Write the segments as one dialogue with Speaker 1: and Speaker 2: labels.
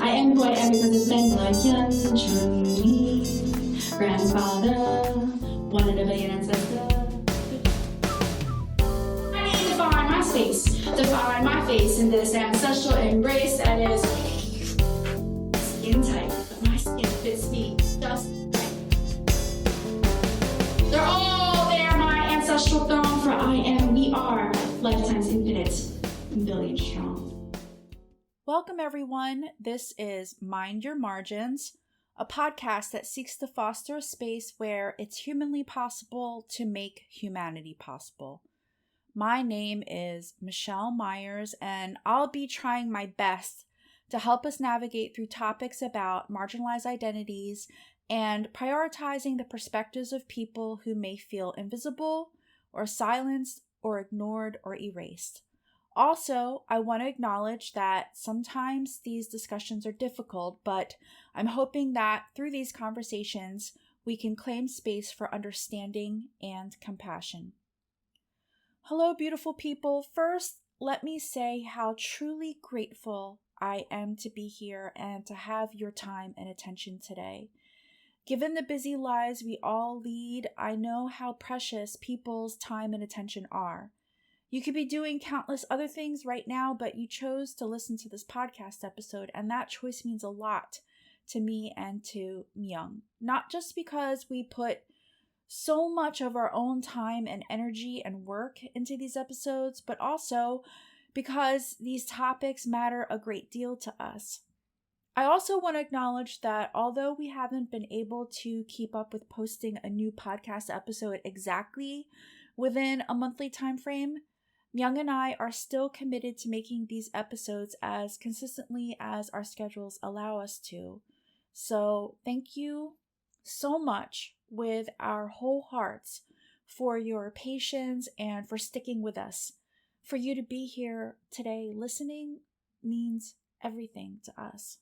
Speaker 1: I am who I am because it's been like Yun Chun Lee, grandfather, one in a billion ancestor. I need to define my space, define my face in this ancestral embrace that is skin tight, but my skin fits me just right. They're all there, my ancestral throne, for I am, we are, lifetimes infinite, billion strong.
Speaker 2: Welcome, everyone. This is Mind Your Margins, a podcast that seeks to foster a space where it's humanly possible to make humanity possible. My name is Michelle Myers, and I'll be trying my best to help us navigate through topics about marginalized identities and prioritizing the perspectives of people who may feel invisible or silenced or ignored or erased. Also, I want to acknowledge that sometimes these discussions are difficult, but I'm hoping that through these conversations, we can claim space for understanding and compassion. Hello, beautiful people. First, let me say how truly grateful I am to be here and to have your time and attention today. Given the busy lives we all lead, I know how precious people's time and attention are. You could be doing countless other things right now, but you chose to listen to this podcast episode, and that choice means a lot to me and to Myung. Not just because we put so much of our own time and energy and work into these episodes, but also because these topics matter a great deal to us. I also want to acknowledge that although we haven't been able to keep up with posting a new podcast episode exactly within a monthly time frame, Myung and I are still committed to making these episodes as consistently as our schedules allow us to. So thank you so much with our whole hearts for your patience and for sticking with us. For you to be here today listening means everything to us.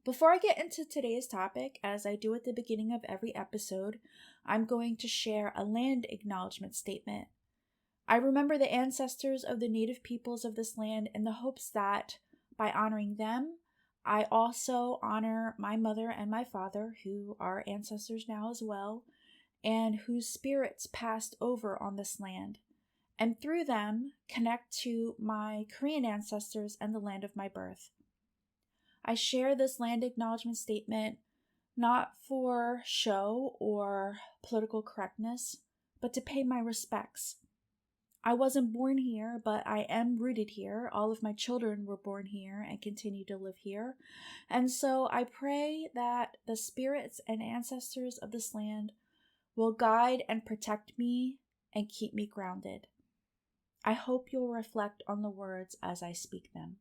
Speaker 2: Before I get into today's topic, as I do at the beginning of every episode, I'm going to share a land acknowledgement statement. I remember the ancestors of the native peoples of this land in the hopes that, by honoring them, I also honor my mother and my father, who are ancestors now as well, and whose spirits passed over on this land, and through them connect to my Korean ancestors and the land of my birth. I share this land acknowledgement statement not for show or political correctness, but to pay my respects. I wasn't born here, but I am rooted here. All of my children were born here and continue to live here. And so I pray that the spirits and ancestors of this land will guide and protect me and keep me grounded. I hope you'll reflect on the words as I speak them.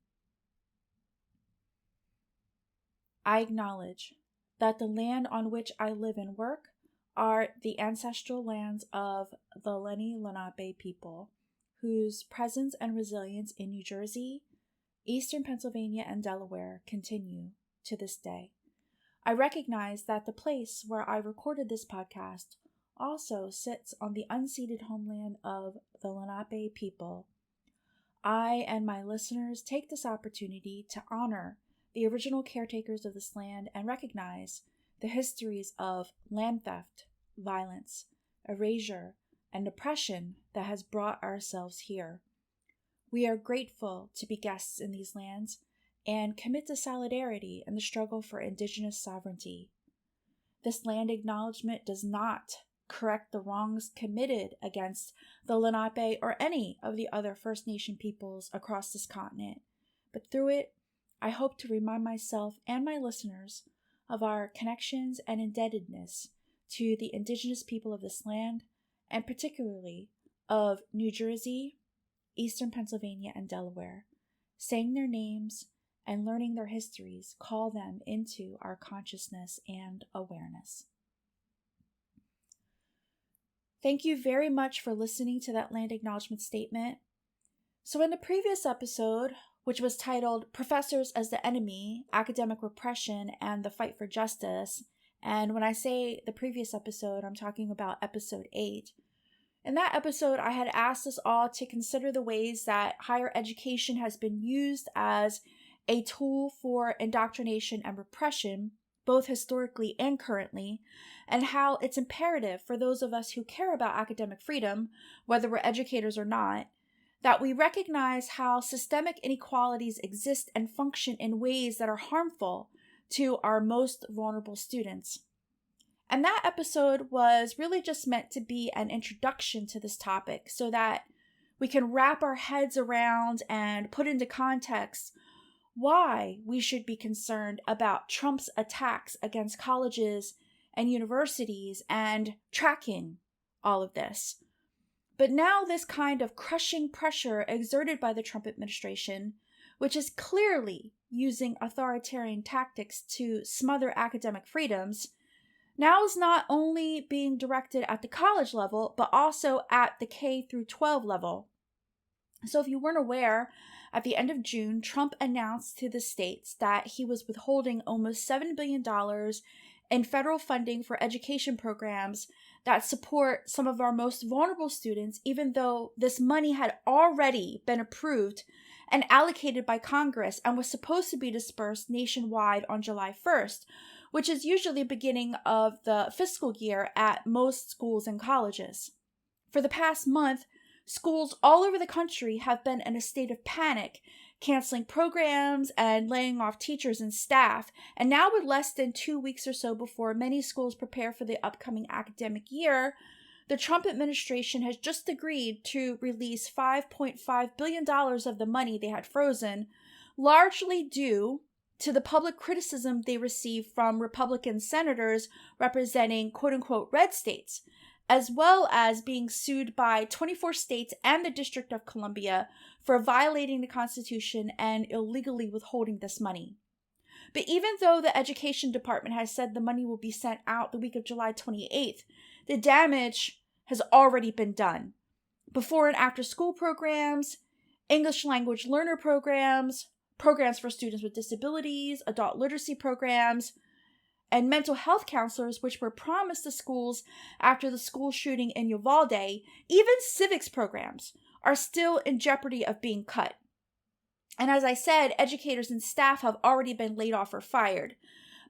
Speaker 2: I acknowledge that the land on which I live and work are the ancestral lands of the Lenni Lenape people, whose presence and resilience in New Jersey, Eastern Pennsylvania, and Delaware continue to this day. I recognize that the place where I recorded this podcast also sits on the unceded homeland of the Lenape people. I and my listeners take this opportunity to honor the original caretakers of this land and recognize the histories of land theft, violence, erasure, and oppression that has brought ourselves here. We are grateful to be guests in these lands and commit to solidarity in the struggle for Indigenous sovereignty. This land acknowledgement does not correct the wrongs committed against the Lenape or any of the other First Nation peoples across this continent, but through it, I hope to remind myself and my listeners of our connections and indebtedness to the Indigenous people of this land, and particularly of New Jersey, Eastern Pennsylvania, and Delaware. Saying their names and learning their histories call them into our consciousness and awareness. Thank you very much for listening to that land acknowledgement statement. So in the previous episode, which was titled Professors as the Enemy, Academic Repression, and the Fight for Justice, and when I say the previous episode, I'm talking about episode 8. In that episode, I had asked us all to consider the ways that higher education has been used as a tool for indoctrination and repression, both historically and currently, and how it's imperative for those of us who care about academic freedom, whether we're educators or not, that we recognize how systemic inequalities exist and function in ways that are harmful to our most vulnerable students. And that episode was really just meant to be an introduction to this topic so that we can wrap our heads around and put into context why we should be concerned about Trump's attacks against colleges and universities and tracking all of this. But now this kind of crushing pressure exerted by the Trump administration, which is clearly using authoritarian tactics to smother academic freedoms, now is not only being directed at the college level, but also at the K through 12 level. So if you weren't aware, at the end of June, Trump announced to the states that he was withholding almost $7 billion in federal funding for education programs that support some of our most vulnerable students, even though this money had already been approved and allocated by Congress and was supposed to be dispersed nationwide on July 1st, which is usually the beginning of the fiscal year at most schools and colleges. For the past month, schools all over the country have been in a state of panic, canceling programs and laying off teachers and staff. And now, with less than 2 weeks or so before many schools prepare for the upcoming academic year, the Trump administration has just agreed to release $5.5 billion of the money they had frozen, largely due to the public criticism they received from Republican senators representing quote-unquote red states, as well as being sued by 24 states and the District of Columbia for violating the Constitution and illegally withholding this money. But even though the Education Department has said the money will be sent out the week of July 28th, the damage has already been done. Before and after school programs, English language learner programs, programs for students with disabilities, adult literacy programs, and mental health counselors, which were promised to schools after the school shooting in Uvalde, even civics programs are still in jeopardy of being cut. And as I said, educators and staff have already been laid off or fired.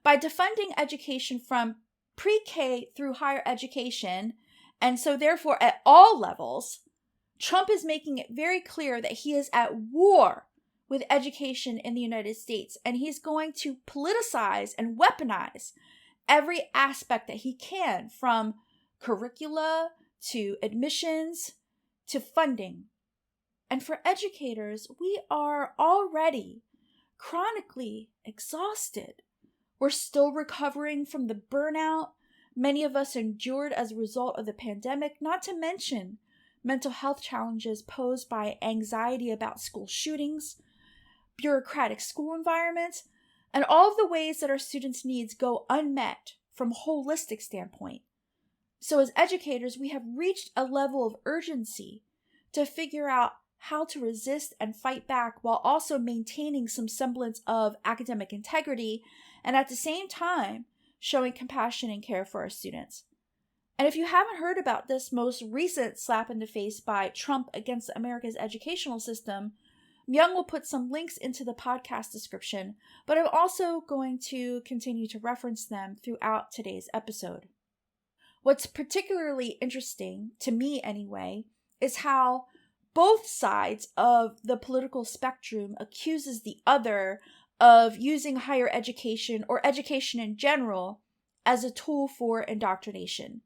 Speaker 2: By defunding education from pre-K through higher education, and so therefore at all levels, Trump is making it very clear that he is at war with education in the United States, and he's going to politicize and weaponize every aspect that he can, from curricula to admissions to funding. And for educators, we are already chronically exhausted. We're still recovering from the burnout many of us endured as a result of the pandemic, not to mention mental health challenges posed by anxiety about school shootings, bureaucratic school environments, and all of the ways that our students' needs go unmet from a holistic standpoint. So as educators, we have reached a level of urgency to figure out how to resist and fight back while also maintaining some semblance of academic integrity and at the same time showing compassion and care for our students. And if you haven't heard about this most recent slap in the face by Trump against America's educational system, Myung will put some links into the podcast description, but I'm also going to continue to reference them throughout today's episode. What's particularly interesting, to me anyway, is how both sides of the political spectrum accuses the other of using higher education or education in general as a tool for indoctrination.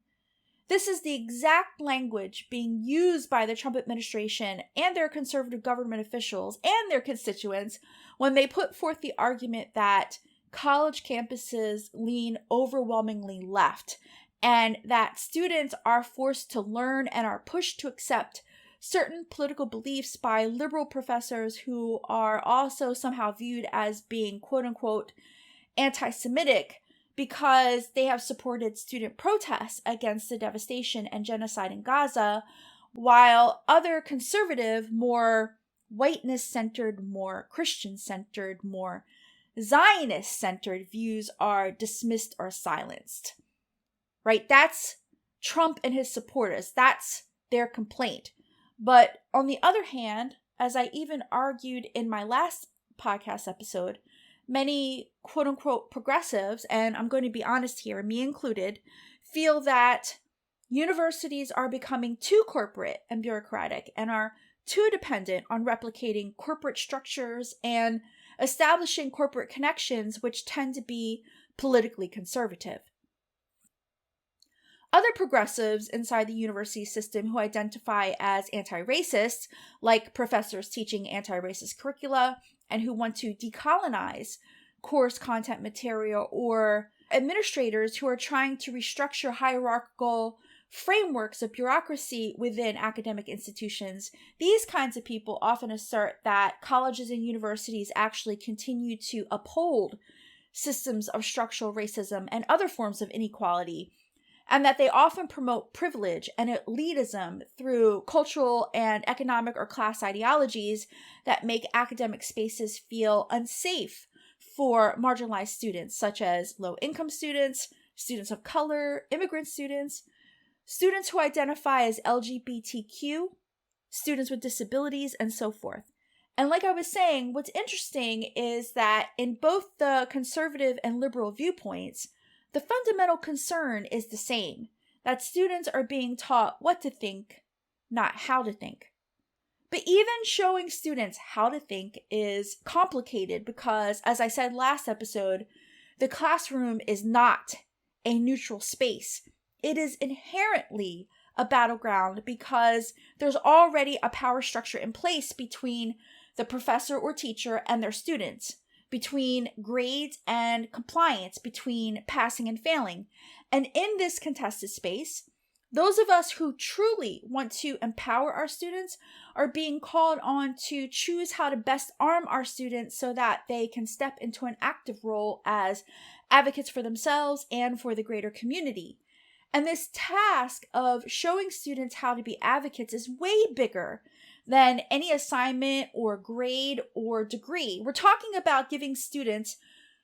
Speaker 2: This is the exact language being used by the Trump administration and their conservative government officials and their constituents when they put forth the argument that college campuses lean overwhelmingly left and that students are forced to learn and are pushed to accept certain political beliefs by liberal professors who are also somehow viewed as being quote-unquote anti-Semitic because they have supported student protests against the devastation and genocide in Gaza, while other conservative, more whiteness-centered, more Christian-centered, more Zionist-centered views are dismissed or silenced. Right? That's Trump and his supporters. That's their complaint. But on the other hand, as I even argued in my last podcast episode, many quote unquote progressives, and I'm going to be honest here, me included, feel that universities are becoming too corporate and bureaucratic and are too dependent on replicating corporate structures and establishing corporate connections, which tend to be politically conservative. Other progressives inside the university system who identify as anti-racist, like professors teaching anti-racist curricula and who want to decolonize course content material, or administrators who are trying to restructure hierarchical frameworks of bureaucracy within academic institutions, these kinds of people often assert that colleges and universities actually continue to uphold systems of structural racism and other forms of inequality, and that they often promote privilege and elitism through cultural and economic or class ideologies that make academic spaces feel unsafe for marginalized students, such as low-income students, students of color, immigrant students, students who identify as LGBTQ, students with disabilities, and so forth. And like I was saying, what's interesting is that in both the conservative and liberal viewpoints, the fundamental concern is the same, that students are being taught what to think, not how to think. But even showing students how to think is complicated because, as I said last episode, the classroom is not a neutral space. It is inherently a battleground because there's already a power structure in place between the professor or teacher and their students, between grades and compliance, between passing and failing. And in this contested space, those of us who truly want to empower our students are being called on to choose how to best arm our students so that they can step into an active role as advocates for themselves and for the greater community. And this task of showing students how to be advocates is way bigger than any assignment or grade or degree. We're talking about giving students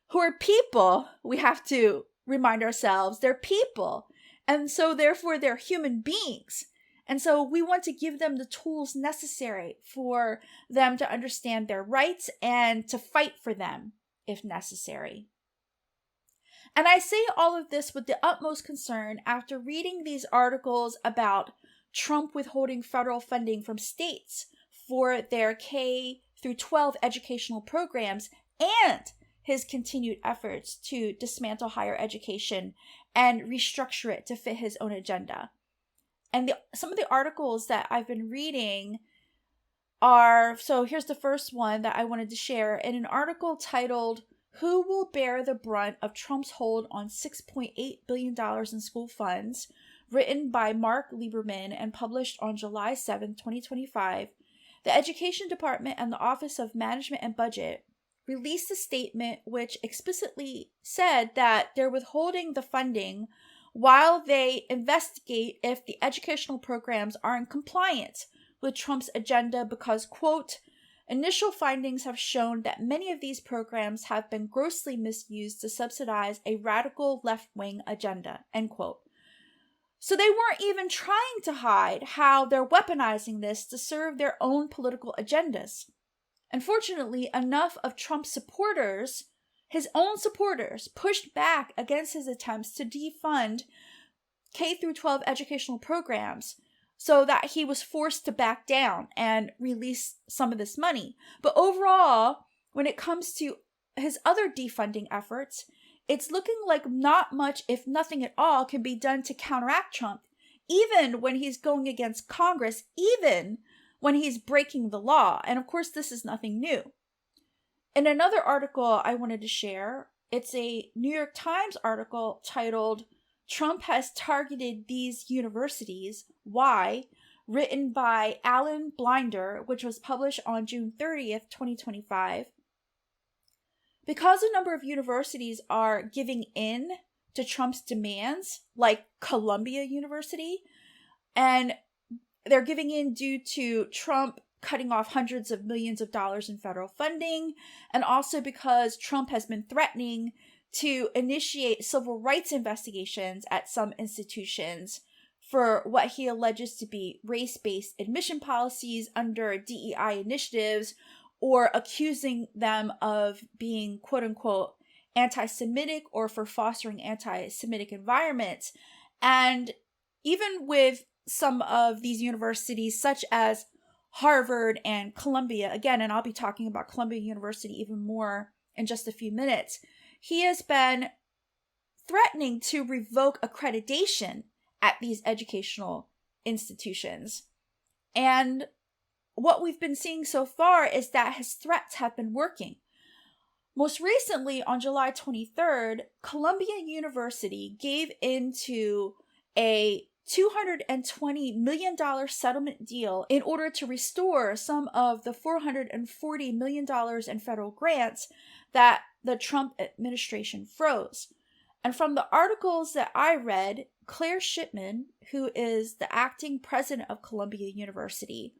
Speaker 2: who are people, we have to remind ourselves, they're people. And so therefore they're human beings. And so we want to give them the tools necessary for them to understand their rights and to fight for them if necessary. And I say all of this with the utmost concern after reading these articles about Trump withholding federal funding from states for their K through 12 educational programs and his continued efforts to dismantle higher education and restructure it to fit his own agenda. And some of the articles that I've been reading are, so here's the first one that I wanted to share, in an article titled, "Who Will Bear the Brunt of Trump's Hold on $6.8 billion in School Funds?" written by Mark Lieberman and published on July 7, 2025, the Education Department and the Office of Management and Budget released a statement which explicitly said that they're withholding the funding while they investigate if the educational programs are in compliance with Trump's agenda because, quote, "initial findings have shown that many of these programs have been grossly misused to subsidize a radical left-wing agenda," end quote. So they weren't even trying to hide how they're weaponizing this to serve their own political agendas. Unfortunately, enough of Trump's supporters, his own supporters, pushed back against his attempts to defund K through 12 educational programs so that he was forced to back down and release some of this money. But overall, when it comes to his other defunding efforts, it's looking like not much, if nothing at all, can be done to counteract Trump, even when he's going against Congress, even when he's breaking the law. And of course, this is nothing new. In another article I wanted to share, it's a New York Times article titled, "Trump Has Targeted These Universities. Why?" written by Alan Blinder, which was published on June 30th, 2025. Because a number of universities are giving in to Trump's demands, like Columbia University, and they're giving in due to Trump cutting off hundreds of millions of dollars in federal funding, and also because Trump has been threatening to initiate civil rights investigations at some institutions for what he alleges to be race-based admission policies under DEI initiatives or accusing them of being quote unquote anti-Semitic or for fostering anti-Semitic environments. And even with some of these universities, such as Harvard and Columbia, again, and I'll be talking about Columbia University even more in just a few minutes, he has been threatening to revoke accreditation at these educational institutions. And what we've been seeing so far is that his threats have been working. Most recently, on July 23rd, Columbia University gave into a $220 million settlement deal in order to restore some of the $440 million in federal grants that the Trump administration froze. And from the articles that I read, Claire Shipman, who is the acting president of Columbia University,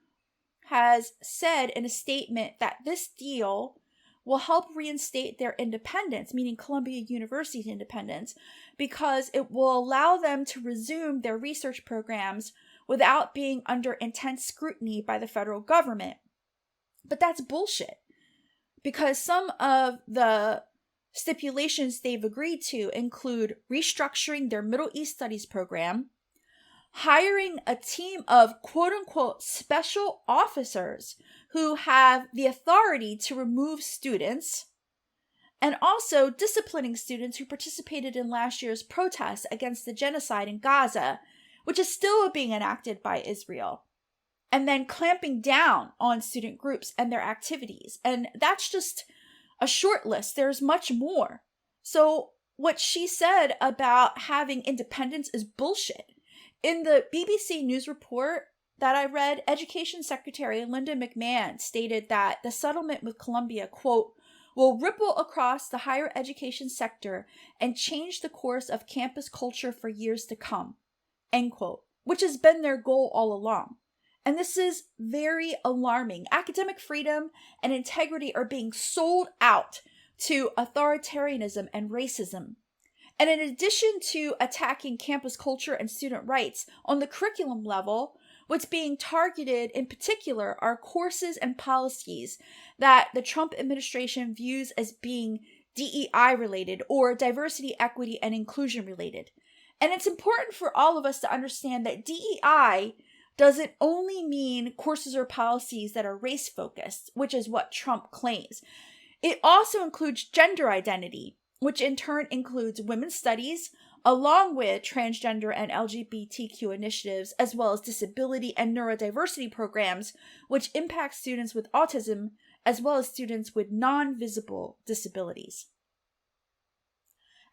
Speaker 2: has said in a statement that this deal will help reinstate their independence, meaning Columbia University's independence, because it will allow them to resume their research programs without being under intense scrutiny by the federal government. But that's bullshit, because some of the stipulations they've agreed to include restructuring their Middle East Studies program, hiring a team of quote-unquote special officers who have the authority to remove students, and also disciplining students who participated in last year's protests against the genocide in Gaza, which is still being enacted by Israel, and then clamping down on student groups and their activities. And that's just a short list. There's much more. So what she said about having independence is bullshit. In the BBC News report that I read, Education Secretary Linda McMahon stated that the settlement with Columbia, quote, will ripple across the higher education sector and change the course of campus culture for years to come, end quote, which has been their goal all along. And this is very alarming. Academic freedom and integrity are being sold out to authoritarianism and racism. And in addition to attacking campus culture and student rights on the curriculum level, what's being targeted in particular are courses and policies that the Trump administration views as being DEI related or diversity, equity, and inclusion related. And it's important for all of us to understand that DEI doesn't only mean courses or policies that are race focused, which is what Trump claims. It also includes gender identity, which in turn includes women's studies, along with transgender and LGBTQ initiatives, as well as disability and neurodiversity programs, which impact students with autism, as well as students with non-visible disabilities.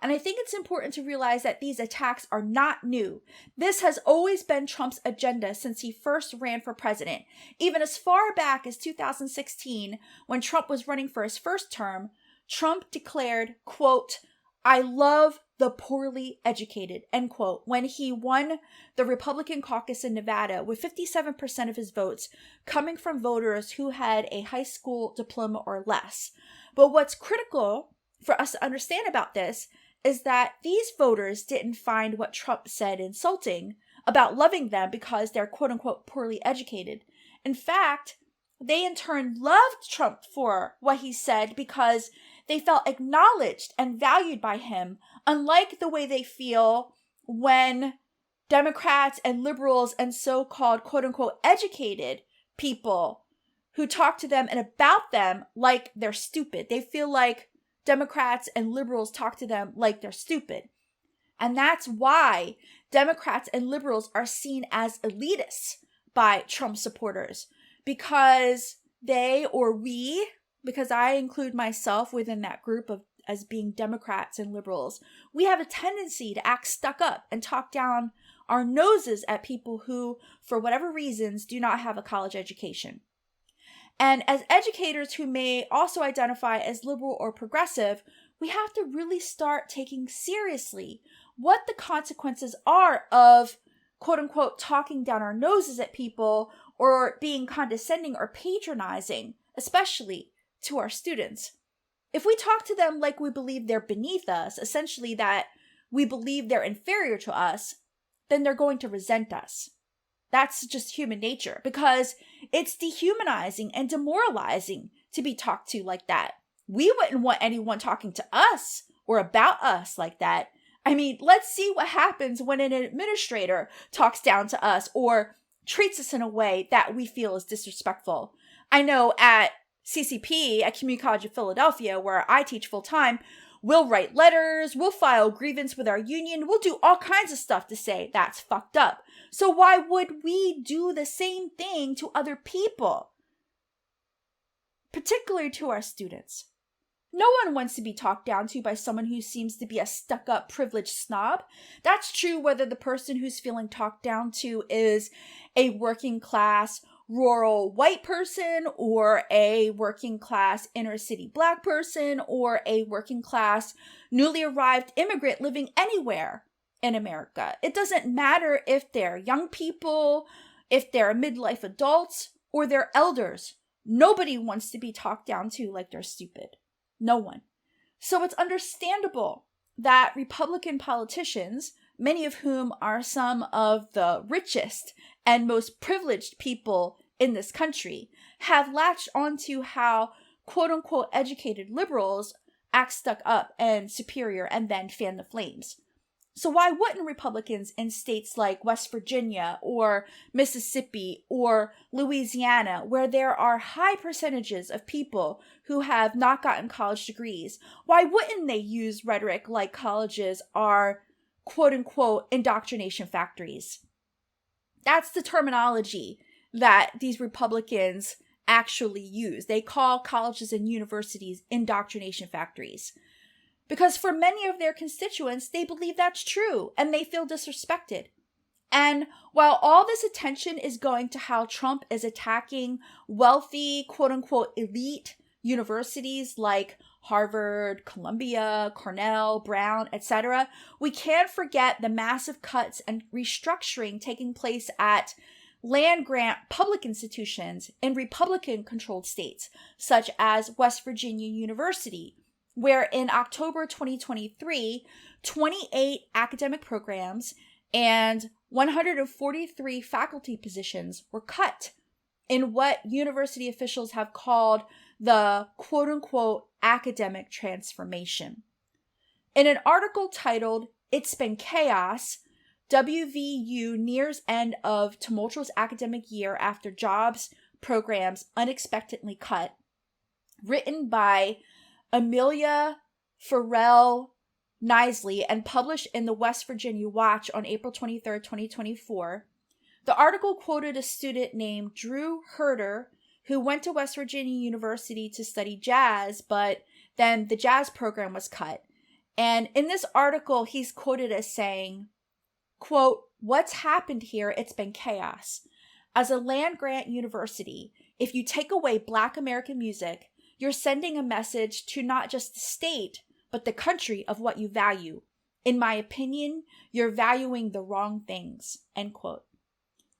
Speaker 2: And I think it's important to realize that these attacks are not new. This has always been Trump's agenda since he first ran for president. Even as far back as 2016, when Trump was running for his first term, Trump declared, quote, I love the poorly educated, end quote, when he won the Republican caucus in Nevada with 57% of his votes coming from voters who had a high school diploma or less. But what's critical for us to understand about this is that these voters didn't find what Trump said insulting about loving them because they're quote unquote poorly educated. In fact, they in turn loved Trump for what he said because they felt acknowledged and valued by him, unlike the way they feel when Democrats and liberals and so-called quote-unquote educated people who talk to them and about them like they're stupid. They feel like Democrats and liberals talk to them like they're stupid. And that's why Democrats and liberals are seen as elitists by Trump supporters, because they, or we, because I include myself within that group of as being Democrats and liberals, we have a tendency to act stuck up and talk down our noses at people who, for whatever reasons, do not have a college education. And as educators who may also identify as liberal or progressive, we have to really start taking seriously what the consequences are of quote unquote talking down our noses at people or being condescending or patronizing, especially to our students. If we talk to them like we believe they're beneath us, essentially that we believe they're inferior to us, then they're going to resent us. That's just human nature, because it's dehumanizing and demoralizing to be talked to like that. We wouldn't want anyone talking to us or about us like that. I mean, let's see what happens when an administrator talks down to us or treats us in a way that we feel is disrespectful. I know at CCP, at Community College of Philadelphia, where I teach full time, we'll write letters, we'll file grievance with our union, we'll do all kinds of stuff to say that's fucked up. So why would we do the same thing to other people? Particularly to our students. No one wants to be talked down to by someone who seems to be a stuck-up, privileged snob. That's true whether the person who's feeling talked down to is a working-class, rural white person, or a working-class inner-city black person, or a working-class, newly arrived immigrant living anywhere in America. It doesn't matter if they're young people, if they're midlife adults, or they're elders. Nobody wants to be talked down to like they're stupid. No one. So it's understandable that Republican politicians, many of whom are some of the richest and most privileged people in this country, have latched onto how quote-unquote educated liberals act stuck up and superior and then fan the flames. So why wouldn't Republicans in states like West Virginia or Mississippi or Louisiana, where there are high percentages of people who have not gotten college degrees, why wouldn't they use rhetoric like colleges are quote-unquote indoctrination factories? That's the terminology that these Republicans actually use. They call colleges and universities indoctrination factories. Because for many of their constituents, they believe that's true and they feel disrespected. And while all this attention is going to how Trump is attacking wealthy, quote-unquote, elite universities like Harvard, Columbia, Cornell, Brown, etc., we can't forget the massive cuts and restructuring taking place at land-grant public institutions in Republican-controlled states, such as West Virginia University, where in October 2023, 28 academic programs and 143 faculty positions were cut in what university officials have called the quote-unquote academic transformation. In an article titled, "It's Been Chaos, WVU Nears End of Tumultuous Academic Year After Jobs Programs Unexpectedly Cut," written by Amelia Farrell Nisley and published in the West Virginia Watch on April 23, 2024, the article quoted a student named Drew Herder, who went to West Virginia University to study jazz, but then the jazz program was cut. And in this article, he's quoted as saying, quote, "What's happened here, it's been chaos. As a land-grant university, if you take away Black American music, you're sending a message to not just the state, but the country of what you value. In my opinion, you're valuing the wrong things," end quote.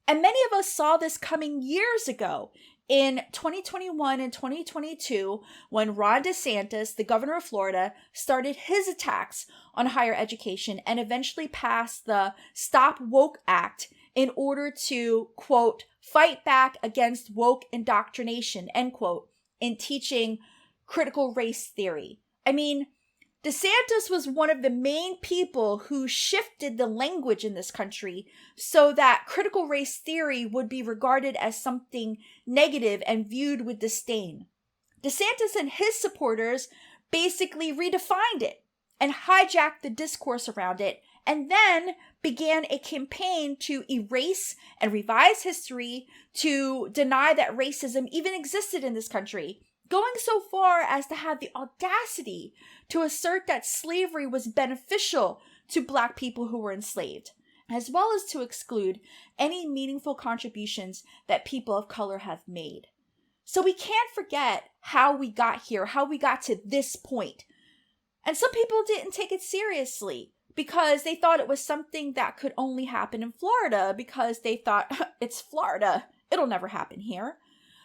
Speaker 2: And many of us saw this coming years ago in 2021 and 2022 when Ron DeSantis, the governor of Florida, started his attacks on higher education and eventually passed the Stop Woke Act in order to, quote, fight back against woke indoctrination, end quote, in teaching critical race theory. I mean, DeSantis was one of the main people who shifted the language in this country so that critical race theory would be regarded as something negative and viewed with disdain. DeSantis and his supporters basically redefined it and hijacked the discourse around it, and then began a campaign to erase and revise history to deny that racism even existed in this country, going so far as to have the audacity to assert that slavery was beneficial to Black people who were enslaved, as well as to exclude any meaningful contributions that people of color have made. So we can't forget how we got here, how we got to this point. And some people didn't take it seriously because they thought it was something that could only happen in Florida because they thought, it's Florida, it'll never happen here.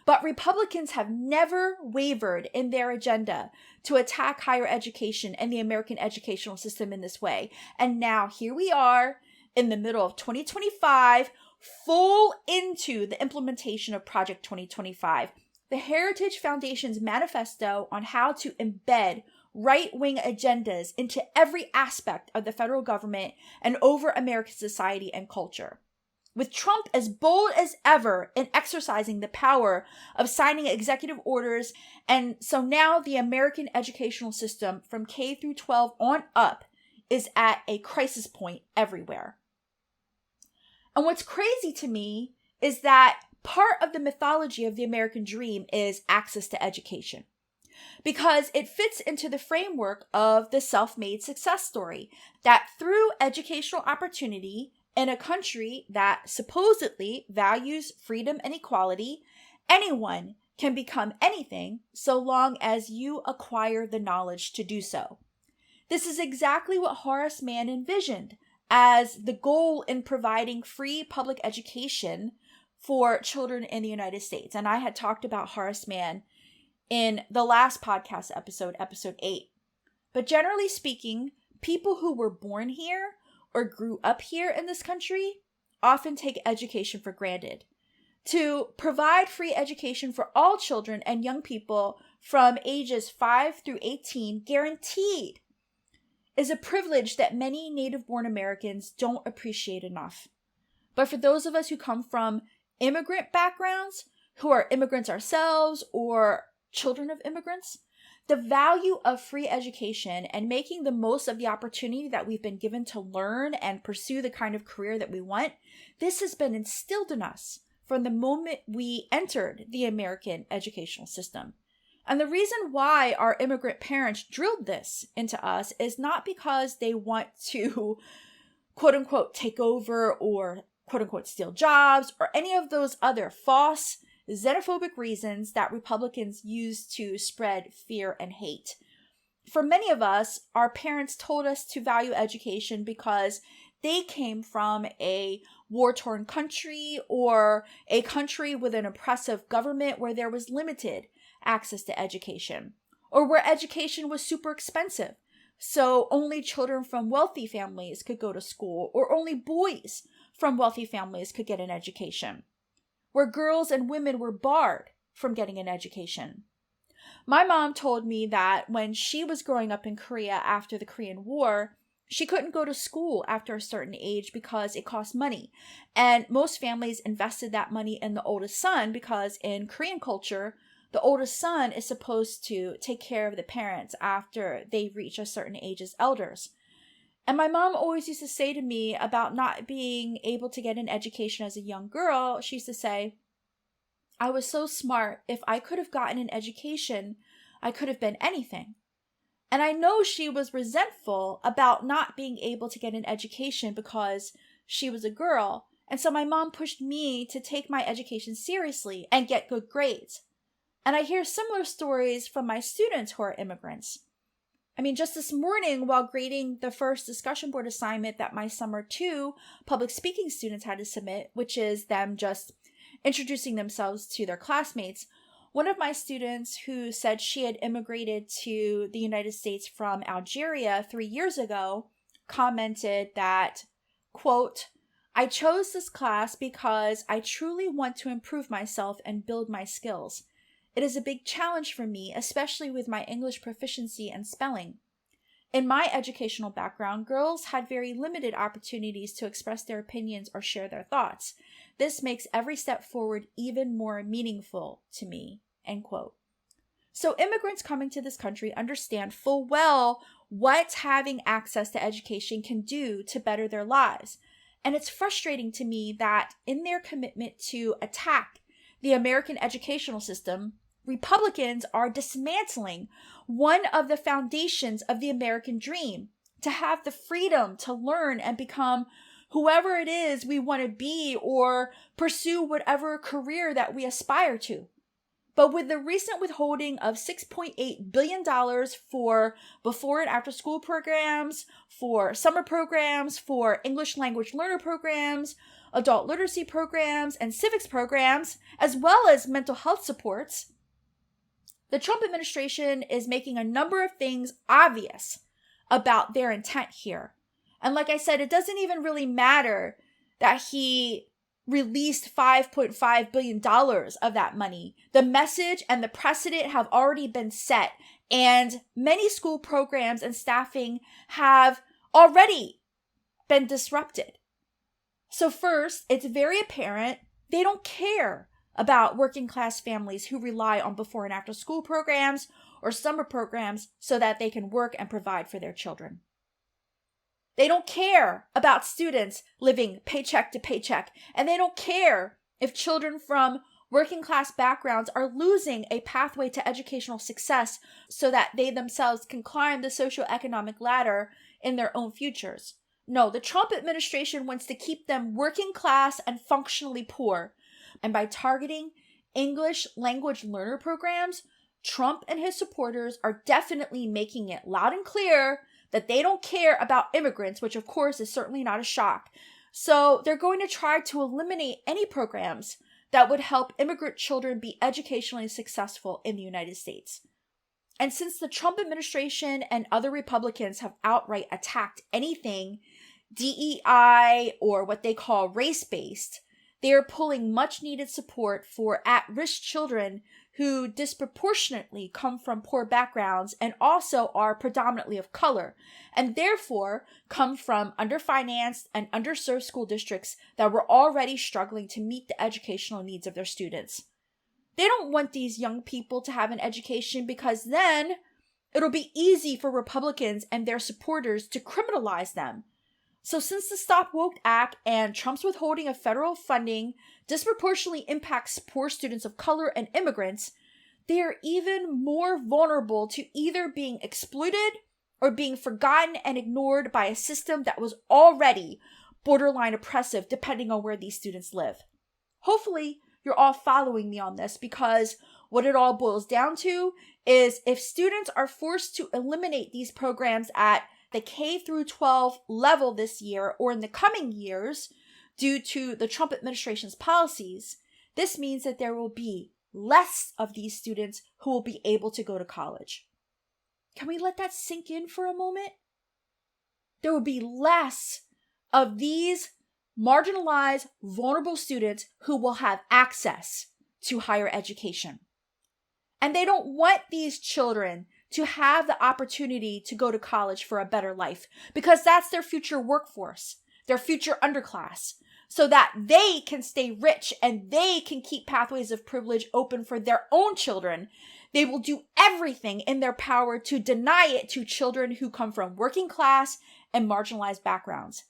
Speaker 2: But Republicans have never wavered in their agenda to attack higher education and the American educational system in this way. And now here we are in the middle of 2025, full into the implementation of Project 2025. The Heritage Foundation's manifesto on how to embed right-wing agendas into every aspect of the federal government and over American society and culture. With Trump as bold as ever in exercising the power of signing executive orders, and so now the American educational system from K through 12 on up is at a crisis point everywhere. And what's crazy to me is that part of the mythology of the American dream is access to education, because it fits into the framework of the self-made success story that through educational opportunity in a country that supposedly values freedom and equality, anyone can become anything so long as you acquire the knowledge to do so. This is exactly what Horace Mann envisioned as the goal in providing free public education for children in the United States. And I had talked about Horace Mann in the last podcast episode, episode 8. But generally speaking, people who were born here or grew up here in this country often take education for granted. To provide free education for all children and young people from ages 5 through 18, guaranteed, is a privilege that many native-born Americans don't appreciate enough. But for those of us who come from immigrant backgrounds, who are immigrants ourselves or children of immigrants, the value of free education and making the most of the opportunity that we've been given to learn and pursue the kind of career that we want, this has been instilled in us from the moment we entered the American educational system. And the reason why our immigrant parents drilled this into us is not because they want to, quote unquote, take over or quote unquote, steal jobs or any of those other false xenophobic reasons that Republicans use to spread fear and hate. For many of us, our parents told us to value education because they came from a war-torn country or a country with an oppressive government where there was limited access to education, or where education was super expensive. So only children from wealthy families could go to school, or only boys from wealthy families could get an education, where girls and women were barred from getting an education. My mom told me that when she was growing up in Korea after the Korean War, she couldn't go to school after a certain age because it cost money. And most families invested that money in the oldest son because in Korean culture, the oldest son is supposed to take care of the parents after they reach a certain age as elders. And my mom always used to say to me about not being able to get an education as a young girl, she used to say, I was so smart. If I could have gotten an education, I could have been anything. And I know she was resentful about not being able to get an education because she was a girl. And so my mom pushed me to take my education seriously and get good grades. And I hear similar stories from my students who are immigrants. I mean, just this morning while grading the first discussion board assignment that my summer 2 public speaking students had to submit, which is them just introducing themselves to their classmates, one of my students who said she had immigrated to the United States from Algeria 3 years ago commented that, quote, I chose this class because I truly want to improve myself and build my skills. It is a big challenge for me, especially with my English proficiency and spelling. In my educational background, girls had very limited opportunities to express their opinions or share their thoughts. This makes every step forward even more meaningful to me, end quote. So immigrants coming to this country understand full well what having access to education can do to better their lives. And it's frustrating to me that in their commitment to attack the American educational system, Republicans are dismantling one of the foundations of the American dream, to have the freedom to learn and become whoever it is we want to be or pursue whatever career that we aspire to. But with the recent withholding of $6.8 billion for before and after school programs, for summer programs, for English language learner programs, adult literacy programs, and civics programs, as well as mental health supports, the Trump administration is making a number of things obvious about their intent here. And like I said, it doesn't even really matter that he released $5.5 billion of that money. The message and the precedent have already been set, and many school programs and staffing have already been disrupted. So first, it's very apparent they don't care about working class families who rely on before and after school programs or summer programs so that they can work and provide for their children. They don't care about students living paycheck to paycheck, and they don't care if children from working class backgrounds are losing a pathway to educational success so that they themselves can climb the socioeconomic ladder in their own futures. No, the Trump administration wants to keep them working class and functionally poor. And by targeting English language learner programs, Trump and his supporters are definitely making it loud and clear that they don't care about immigrants, which of course is certainly not a shock. So they're going to try to eliminate any programs that would help immigrant children be educationally successful in the United States. And since the Trump administration and other Republicans have outright attacked anything DEI or what they call race-based, they are pulling much needed support for at-risk children who disproportionately come from poor backgrounds and also are predominantly of color, and therefore come from underfinanced and underserved school districts that were already struggling to meet the educational needs of their students. They don't want these young people to have an education because then it'll be easy for Republicans and their supporters to criminalize them. So since the Stop Woke Act and Trump's withholding of federal funding disproportionately impacts poor students of color and immigrants, they are even more vulnerable to either being exploited or being forgotten and ignored by a system that was already borderline oppressive depending on where these students live. Hopefully, you're all following me on this, because what it all boils down to is if students are forced to eliminate these programs at the K through 12 level this year or in the coming years due to the Trump administration's policies, this means that there will be less of these students who will be able to go to college. Can we let that sink in for a moment? There will be less of these marginalized, vulnerable students who will have access to higher education. And they don't want these children to have the opportunity to go to college for a better life, because that's their future workforce, their future underclass, so that they can stay rich and they can keep pathways of privilege open for their own children. They will do everything in their power to deny it to children who come from working class and marginalized backgrounds.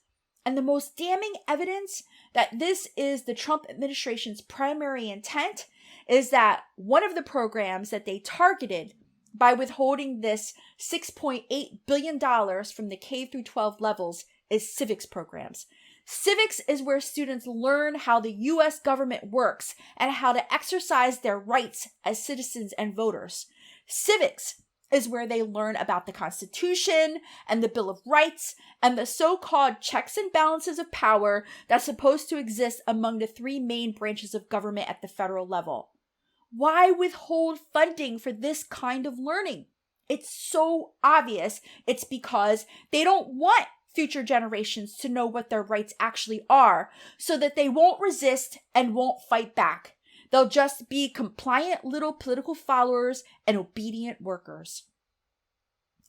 Speaker 2: And the most damning evidence that this is the Trump administration's primary intent is that one of the programs that they targeted by withholding this $6.8 billion from the K through 12 levels is civics programs. Civics is where students learn how the U.S. government works and how to exercise their rights as citizens and voters. Civics is where they learn about the Constitution and the Bill of Rights and the so-called checks and balances of power that's supposed to exist among the three main branches of government at the federal level. Why withhold funding for this kind of learning? It's so obvious. It's because they don't want future generations to know what their rights actually are, so that they won't resist and won't fight back. They'll just be compliant little political followers and obedient workers.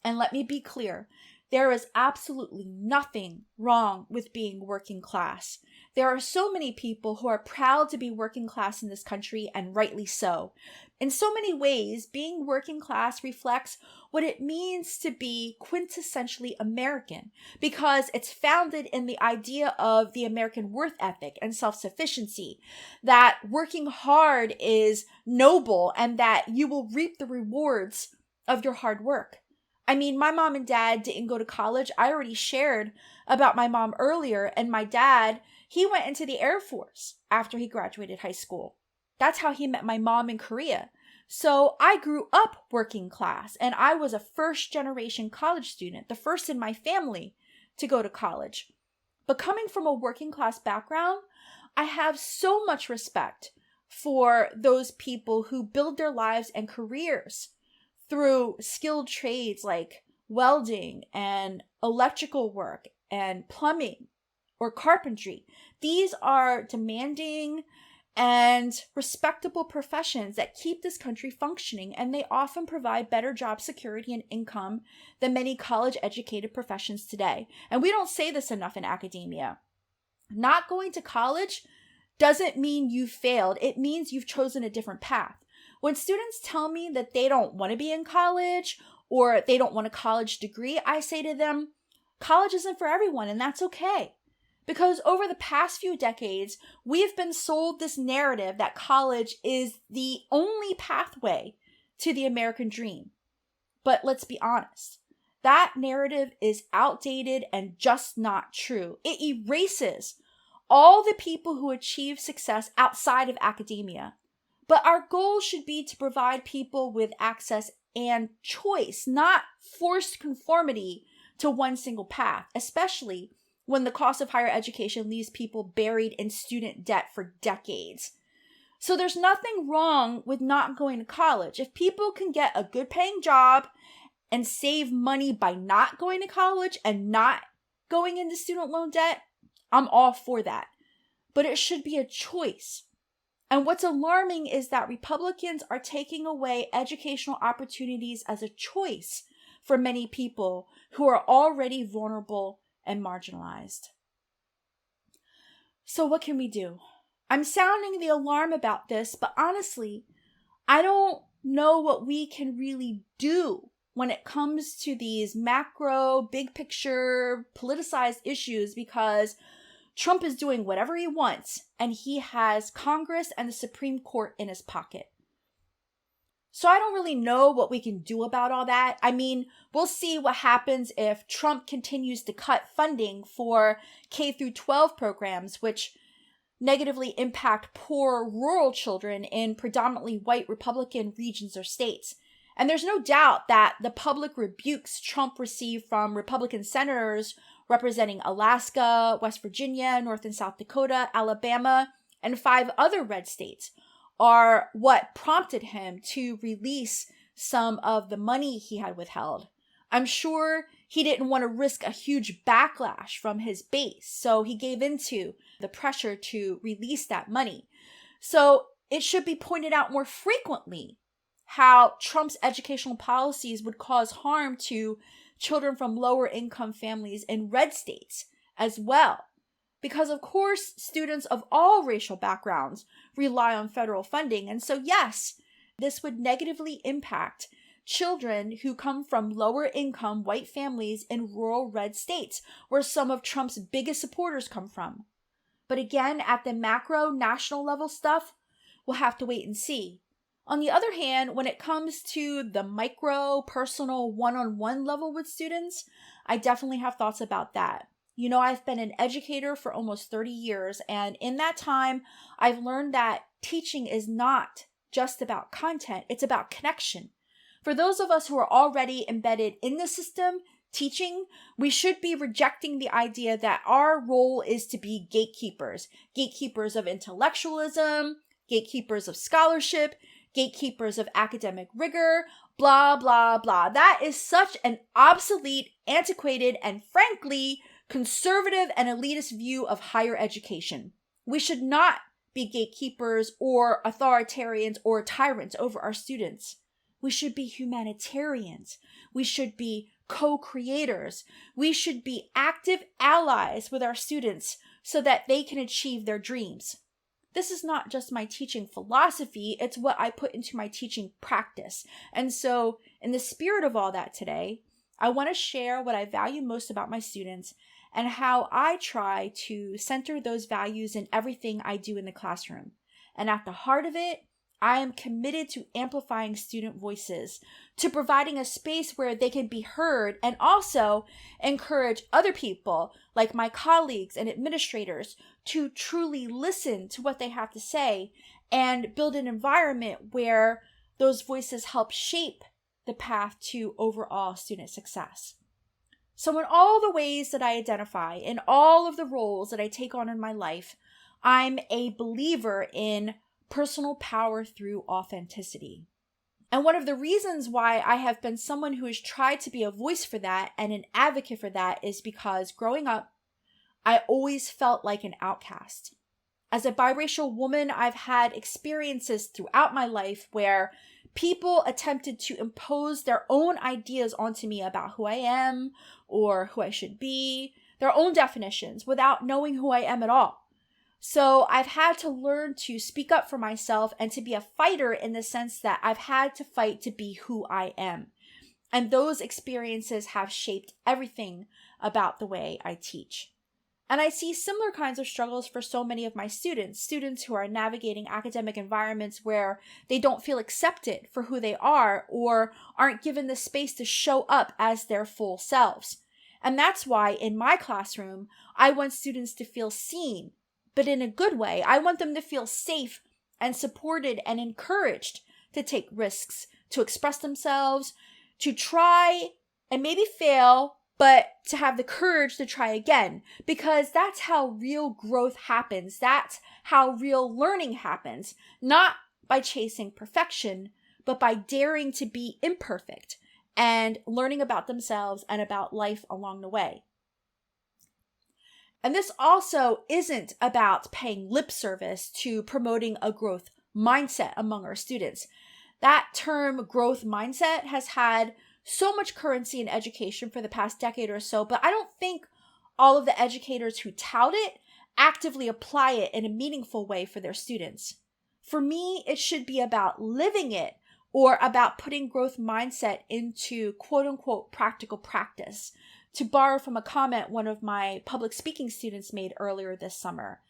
Speaker 2: And let me be clear, there is absolutely nothing wrong with being working class. There are so many people who are proud to be working class in this country, and rightly so. In so many ways, being working class reflects what it means to be quintessentially American, because it's founded in the idea of the American worth ethic and self-sufficiency, that working hard is noble and that you will reap the rewards of your hard work. I mean, my mom and dad didn't go to college. I already shared about my mom earlier, and my dad, he went into the Air Force after he graduated high school. That's how he met my mom in Korea. So I grew up working class, and I was a first-generation college student, the first in my family to go to college. But coming from a working class background, I have so much respect for those people who build their lives and careers through skilled trades like welding and electrical work and plumbing or carpentry. These are demanding and respectable professions that keep this country functioning, and they often provide better job security and income than many college-educated professions today. And we don't say this enough in academia. Not going to college doesn't mean you failed. It means you've chosen a different path. When students tell me that they don't want to be in college or they don't want a college degree, I say to them, college isn't for everyone, and that's okay. Because over the past few decades, we've been sold this narrative that college is the only pathway to the American dream. But let's be honest, that narrative is outdated and just not true. It erases all the people who achieve success outside of academia. But our goal should be to provide people with access and choice, not forced conformity to one single path, especially when the cost of higher education leaves people buried in student debt for decades. So there's nothing wrong with not going to college. If people can get a good paying job and save money by not going to college and not going into student loan debt, I'm all for that. But it should be a choice. And what's alarming is that Republicans are taking away educational opportunities as a choice for many people who are already vulnerable and marginalized. So what can we do? I'm sounding the alarm about this, but honestly, I don't know what we can really do when it comes to these macro, big picture, politicized issues, because Trump is doing whatever he wants, and he has Congress and the Supreme Court in his pocket. So I don't really know what we can do about all that. I mean, we'll see what happens if Trump continues to cut funding for K through 12 programs, which negatively impact poor rural children in predominantly white Republican regions or states. And there's no doubt that the public rebukes Trump received from Republican senators representing Alaska, West Virginia, North and South Dakota, Alabama, and 5 other red states are what prompted him to release some of the money he had withheld. I'm sure he didn't want to risk a huge backlash from his base, so he gave into the pressure to release that money. So it should be pointed out more frequently how Trump's educational policies would cause harm to children from lower income families in red states as well. Because, of course, students of all racial backgrounds rely on federal funding. And so, yes, this would negatively impact children who come from lower income white families in rural red states, where some of Trump's biggest supporters come from. But again, at the macro national level stuff, we'll have to wait and see. On the other hand, when it comes to the micro, personal, one-on-one level with students, I definitely have thoughts about that. You know, I've been an educator for almost 30 years, and in that time, I've learned that teaching is not just about content, it's about connection. For those of us who are already embedded in the system, teaching, we should be rejecting the idea that our role is to be gatekeepers. Gatekeepers of intellectualism, gatekeepers of scholarship, gatekeepers of academic rigor, blah, blah, blah. That is such an obsolete, antiquated, and frankly, conservative and elitist view of higher education. We should not be gatekeepers or authoritarians or tyrants over our students. We should be humanitarians. We should be co-creators. We should be active allies with our students so that they can achieve their dreams. This is not just my teaching philosophy, it's what I put into my teaching practice. And so, in the spirit of all that today, I want to share what I value most about my students and how I try to center those values in everything I do in the classroom. And at the heart of it, I am committed to amplifying student voices, to providing a space where they can be heard, and also encourage other people, like my colleagues and administrators, to truly listen to what they have to say and build an environment where those voices help shape the path to overall student success. So in all the ways that I identify, in all of the roles that I take on in my life, I'm a believer in personal power through authenticity. And one of the reasons why I have been someone who has tried to be a voice for that and an advocate for that is because growing up, I always felt like an outcast. As a biracial woman, I've had experiences throughout my life where people attempted to impose their own ideas onto me about who I am or who I should be, their own definitions without knowing who I am at all. So I've had to learn to speak up for myself and to be a fighter in the sense that I've had to fight to be who I am. And those experiences have shaped everything about the way I teach. And I see similar kinds of struggles for so many of my students who are navigating academic environments where they don't feel accepted for who they are or aren't given the space to show up as their full selves. And that's why in my classroom, I want students to feel seen, but in a good way. I want them to feel safe and supported and encouraged to take risks, to express themselves, to try and maybe fail, but to have the courage to try again, because that's how real growth happens. That's how real learning happens, not by chasing perfection, but by daring to be imperfect and learning about themselves and about life along the way. And this also isn't about paying lip service to promoting a growth mindset among our students. That term growth mindset has had so much currency in education for the past decade or so, but I don't think all of the educators who tout it actively apply it in a meaningful way for their students. For me, it should be about living it or about putting growth mindset into quote unquote practical practice, to borrow from a comment one of my public speaking students made earlier this summer.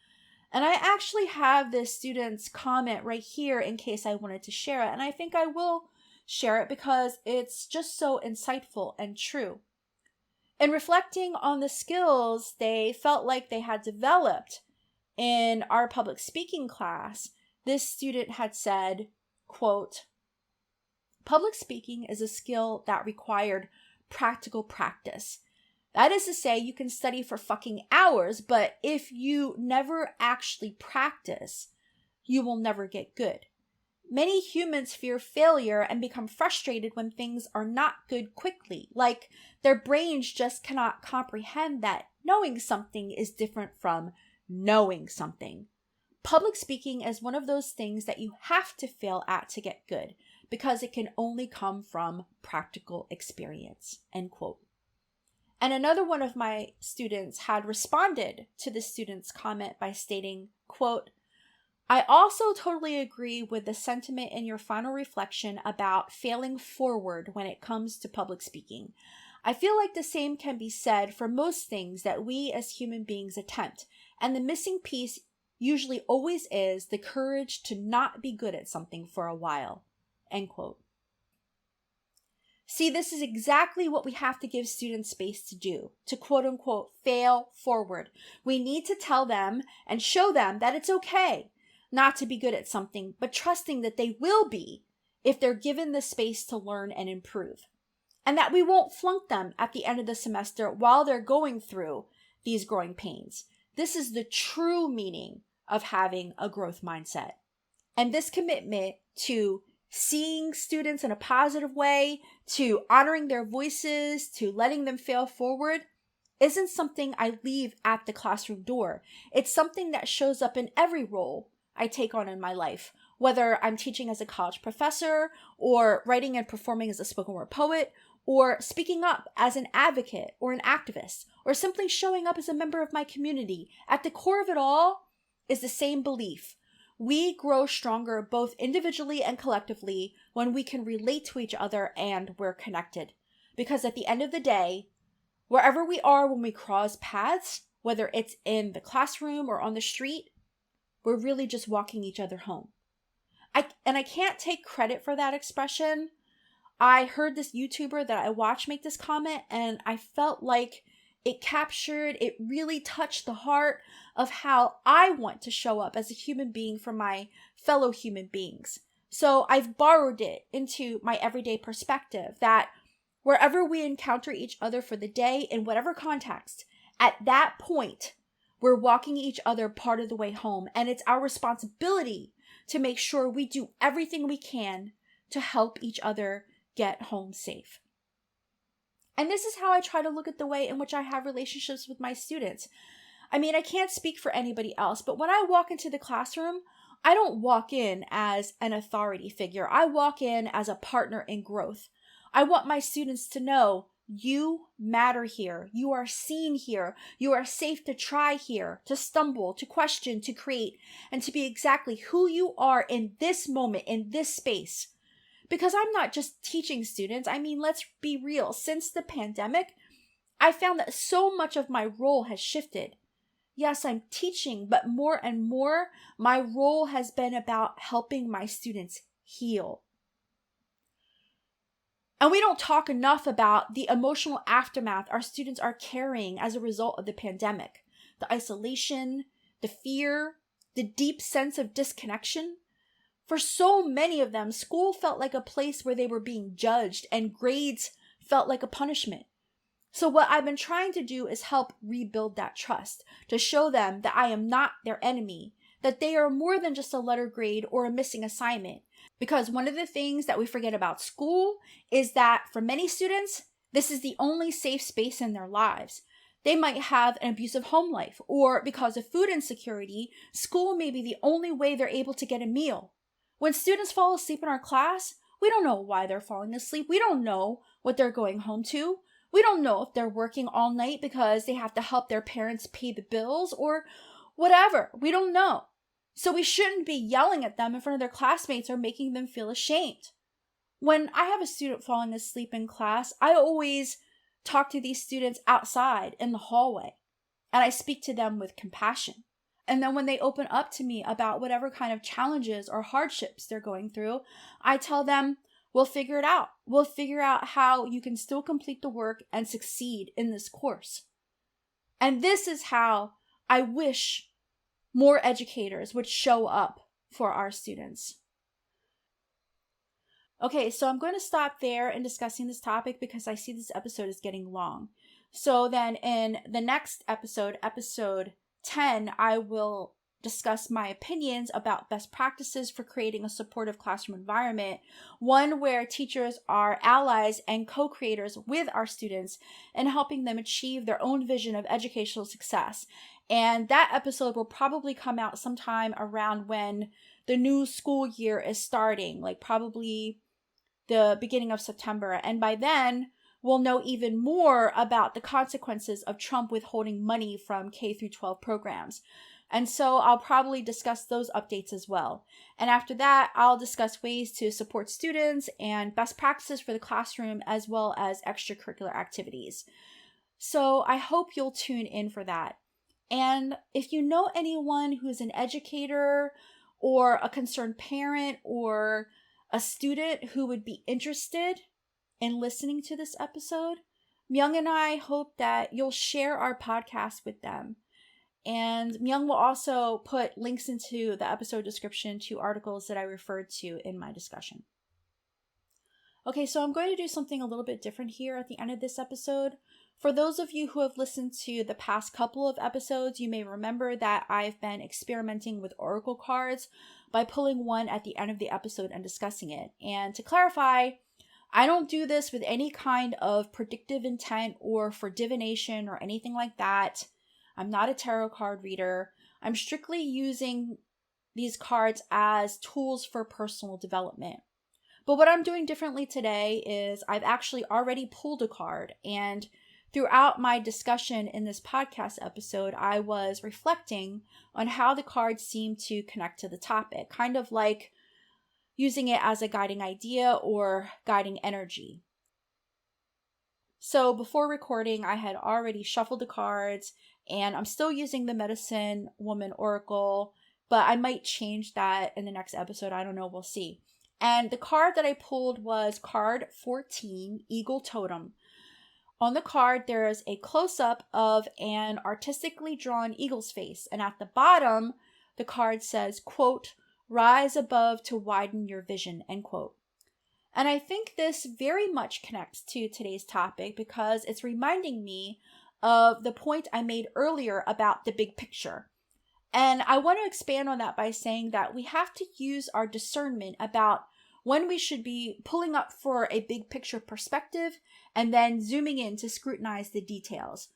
Speaker 2: And I actually have this student's comment right here in case I wanted to share it, and I think I will share it because it's just so insightful and true. In reflecting on the skills they felt like they had developed in our public speaking class, this student had said, quote, "Public speaking is a skill that required practical practice. That is to say, you can study for fucking hours, but if you never actually practice, you will never get good. Many humans fear failure and become frustrated when things are not good quickly, like their brains just cannot comprehend that knowing something is different from knowing something. Public speaking is one of those things that you have to fail at to get good, because it can only come from practical experience." End quote. And another one of my students had responded to the student's comment by stating, quote, "I also totally agree with the sentiment in your final reflection about failing forward when it comes to public speaking. I feel like the same can be said for most things that we as human beings attempt, and the missing piece usually always is the courage to not be good at something for a while." End quote. See, this is exactly what we have to give students space to do, to quote unquote fail forward. We need to tell them and show them that it's okay not to be good at something, but trusting that they will be if they're given the space to learn and improve. And that we won't flunk them at the end of the semester while they're going through these growing pains. This is the true meaning of having a growth mindset. And this commitment to seeing students in a positive way, to honoring their voices, to letting them fail forward, isn't something I leave at the classroom door. It's something that shows up in every role I take on in my life, whether I'm teaching as a college professor, or writing and performing as a spoken word poet, or speaking up as an advocate or an activist, or simply showing up as a member of my community. At the core of it all is the same belief. We grow stronger both individually and collectively when we can relate to each other and we're connected. Because at the end of the day, wherever we are when we cross paths, whether it's in the classroom or on the street, we're really just walking each other home. I can't take credit for that expression. I heard this YouTuber that I watch make this comment, and I felt like it really touched the heart of how I want to show up as a human being for my fellow human beings. So I've borrowed it into my everyday perspective that wherever we encounter each other for the day, in whatever context, at that point, we're walking each other part of the way home, and it's our responsibility to make sure we do everything we can to help each other get home safe. And this is how I try to look at the way in which I have relationships with my students. I mean, I can't speak for anybody else, but when I walk into the classroom, I don't walk in as an authority figure. I walk in as a partner in growth. I want my students to know you matter here. You are seen here. You are safe to try here, to stumble, to question, to create, and to be exactly who you are in this moment, in this space. Because I'm not just teaching students. I mean, let's be real. Since the pandemic, I found that so much of my role has shifted. Yes, I'm teaching, but more and more, my role has been about helping my students heal. And we don't talk enough about the emotional aftermath our students are carrying as a result of the pandemic. The isolation, the fear, the deep sense of disconnection. For so many of them, school felt like a place where they were being judged and grades felt like a punishment. So what I've been trying to do is help rebuild that trust, to show them that I am not their enemy, that they are more than just a letter grade or a missing assignment. Because one of the things that we forget about school is that for many students, this is the only safe space in their lives. They might have an abusive home life, or because of food insecurity, school may be the only way they're able to get a meal. When students fall asleep in our class, we don't know why they're falling asleep. We don't know what they're going home to. We don't know if they're working all night because they have to help their parents pay the bills or whatever. We don't know. So we shouldn't be yelling at them in front of their classmates or making them feel ashamed. When I have a student falling asleep in class, I always talk to these students outside in the hallway, and I speak to them with compassion. And then when they open up to me about whatever kind of challenges or hardships they're going through, I tell them, we'll figure it out. We'll figure out how you can still complete the work and succeed in this course. And this is how I wish more educators would show up for our students. Okay, so I'm going to stop there in discussing this topic because I see this episode is getting long. So then in the next episode, episode 10, I will discuss my opinions about best practices for creating a supportive classroom environment, one where teachers are allies and co-creators with our students and helping them achieve their own vision of educational success. And that episode will probably come out sometime around when the new school year is starting, like probably the beginning of September. And by then, we'll know even more about the consequences of Trump withholding money from K through 12 programs. And so I'll probably discuss those updates as well. And after that, I'll discuss ways to support students and best practices for the classroom as well as extracurricular activities. So I hope you'll tune in for that. And if you know anyone who's an educator or a concerned parent or a student who would be interested in listening to this episode, Myung and I hope that you'll share our podcast with them. And Myung will also put links into the episode description to articles that I referred to in my discussion. Okay, so I'm going to do something a little bit different here at the end of this episode. For those of you who have listened to the past couple of episodes, you may remember that I've been experimenting with oracle cards by pulling one at the end of the episode and discussing it. And to clarify, I don't do this with any kind of predictive intent or for divination or anything like that. I'm not a tarot card reader. I'm strictly using these cards as tools for personal development. But what I'm doing differently today is I've actually already pulled a card, and throughout my discussion in this podcast episode, I was reflecting on how the cards seem to connect to the topic, kind of like using it as a guiding idea or guiding energy. So before recording, I had already shuffled the cards, and I'm still using the Medicine Woman Oracle, but I might change that in the next episode. I don't know. We'll see. And the card that I pulled was card 14, Eagle Totem. On the card, there is a close-up of an artistically drawn eagle's face. And at the bottom, the card says, quote, "Rise above to widen your vision," end quote. And I think this very much connects to today's topic because it's reminding me of the point I made earlier about the big picture. And I want to expand on that by saying that we have to use our discernment about when we should be pulling up for a big picture perspective and then zooming in to scrutinize the details.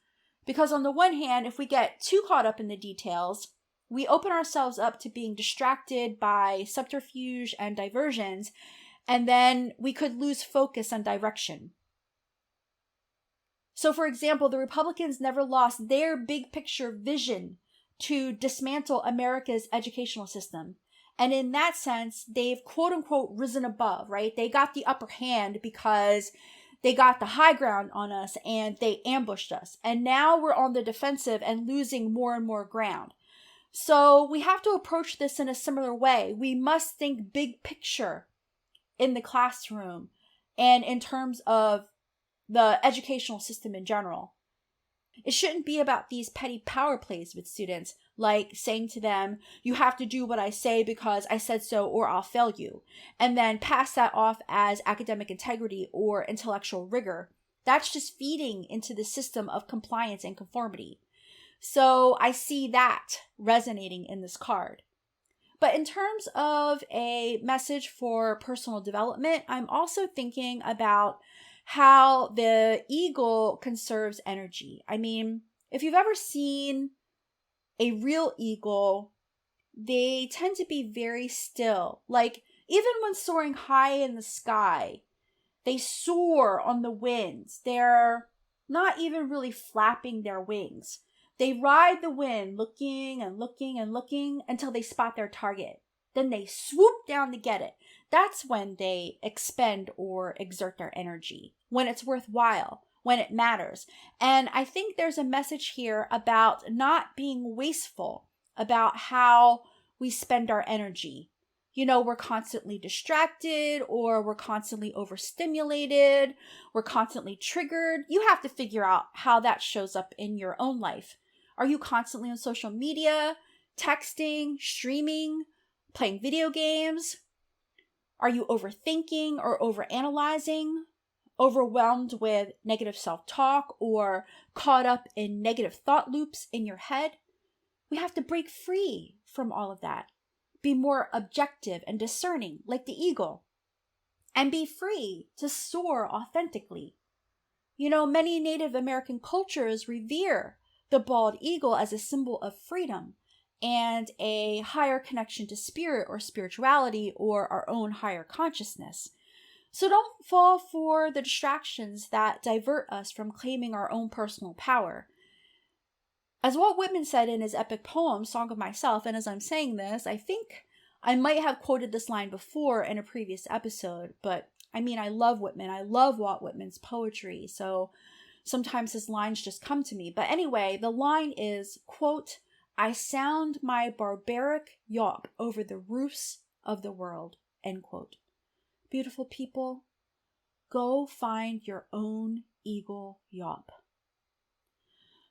Speaker 2: Because on the one hand, if we get too caught up in the details, we open ourselves up to being distracted by subterfuge and diversions, and then we could lose focus on direction. So, for example, the Republicans never lost their big picture vision to dismantle America's educational system. And in that sense, they've quote unquote risen above, right? They got the upper hand because they got the high ground on us and they ambushed us. And now we're on the defensive and losing more and more ground. So we have to approach this in a similar way. We must think big picture in the classroom and in terms of the educational system in general. It shouldn't be about these petty power plays with students, like saying to them, you have to do what I say because I said so or I'll fail you, and then pass that off as academic integrity or intellectual rigor. That's just feeding into the system of compliance and conformity. So I see that resonating in this card. But in terms of a message for personal development, I'm also thinking about how the eagle conserves energy. I mean, if you've ever seen a real eagle, they tend to be very still. Like, even when soaring high in the sky, they soar on the winds. They're not even really flapping their wings. They ride the wind, looking and looking and looking until they spot their target. Then they swoop down to get it. That's when they expend or exert their energy, when it's worthwhile, when it matters. And I think there's a message here about not being wasteful, about how we spend our energy. You know, we're constantly distracted, or we're constantly overstimulated, we're constantly triggered. You have to figure out how that shows up in your own life. Are you constantly on social media, texting, streaming, playing video games? Are you overthinking or overanalyzing, overwhelmed with negative self-talk, or caught up in negative thought loops in your head? We have to break free from all of that. Be more objective and discerning, like the eagle, and be free to soar authentically. You know, many Native American cultures revere the bald eagle as a symbol of freedom and a higher connection to spirit or spirituality or our own higher consciousness. So don't fall for the distractions that divert us from claiming our own personal power. As Walt Whitman said in his epic poem, Song of Myself, and as I'm saying this, I think I might have quoted this line before in a previous episode, but I mean, I love Whitman. I love Walt Whitman's poetry, so sometimes his lines just come to me. But anyway, the line is, quote, I sound my barbaric yawp over the roofs of the world, end quote. Beautiful people, go find your own eagle yawp.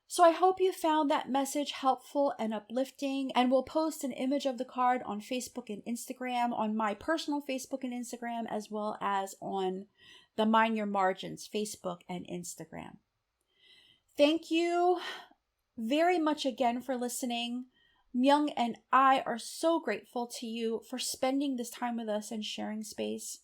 Speaker 2: So I hope you found that message helpful and uplifting, and we'll post an image of the card on Facebook and Instagram, on my personal Facebook and Instagram, as well as on the Mind Your Margins Facebook and Instagram. Thank you very much again for listening. Myung and I are so grateful to you for spending this time with us and sharing space.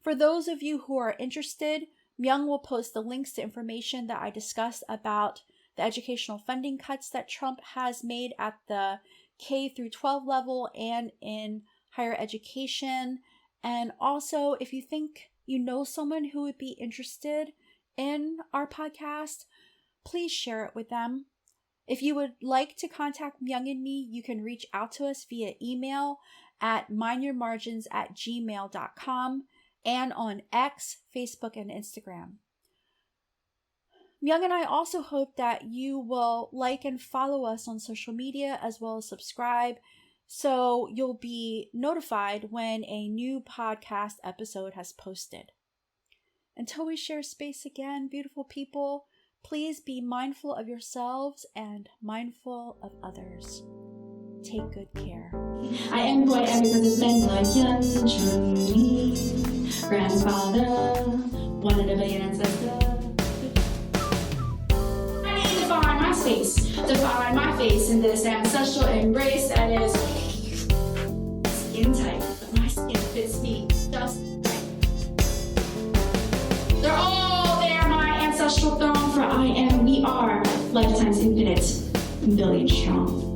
Speaker 2: For those of you who are interested, Myung will post the links to information that I discussed about the educational funding cuts that Trump has made at the K through 12 level and in higher education. And also, if you think you know someone who would be interested in our podcast, please share it with them. If you would like to contact Myung and me, you can reach out to us via email at mindyourmargins@gmail.com and on X, Facebook, and Instagram. Myung and I also hope that you will like and follow us on social media as well as subscribe, so you'll be notified when a new podcast episode has posted. Until we share space again, beautiful people, please be mindful of yourselves and mindful of others. Take good care.
Speaker 1: I am who I am because it's been like Yun Chun Lee, grandfather, one in a billion ancestor. I need to find my space, to find my face in this ancestral embrace that is skin tight, but my skin fits me just right. They're all there, my ancestral throne, for I am, we are. lifetimes infinite, million strong.